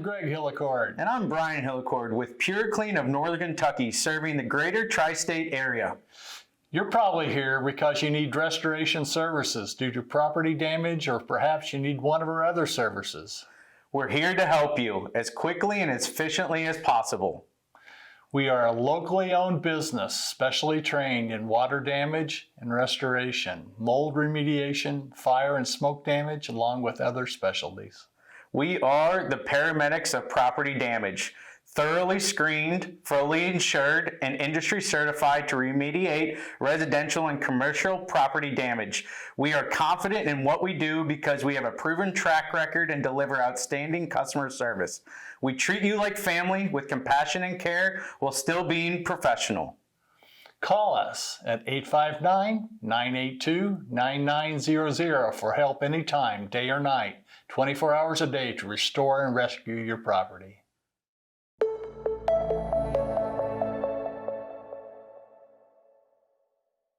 Greg Hilycord. And I'm Bryan Hilycord with PuroClean of Northern Kentucky, serving the greater tri-state area. You're probably here because you need restoration services due to property damage, or perhaps you need one of our other services. We're here to help you as quickly and as efficiently as possible. We are a locally owned business, specially trained in water damage and restoration, mold remediation, fire and smoke damage, along with other specialties. We are the paramedics of property damage, thoroughly screened, fully insured, and industry certified to remediate residential and commercial property damage. We are confident in what we do because we have a proven track record and deliver outstanding customer service. We treat you like family with compassion and care while still being professional. Call us at 859-982-9900 for help anytime, day or night, 24 hours a day to restore and rescue your property.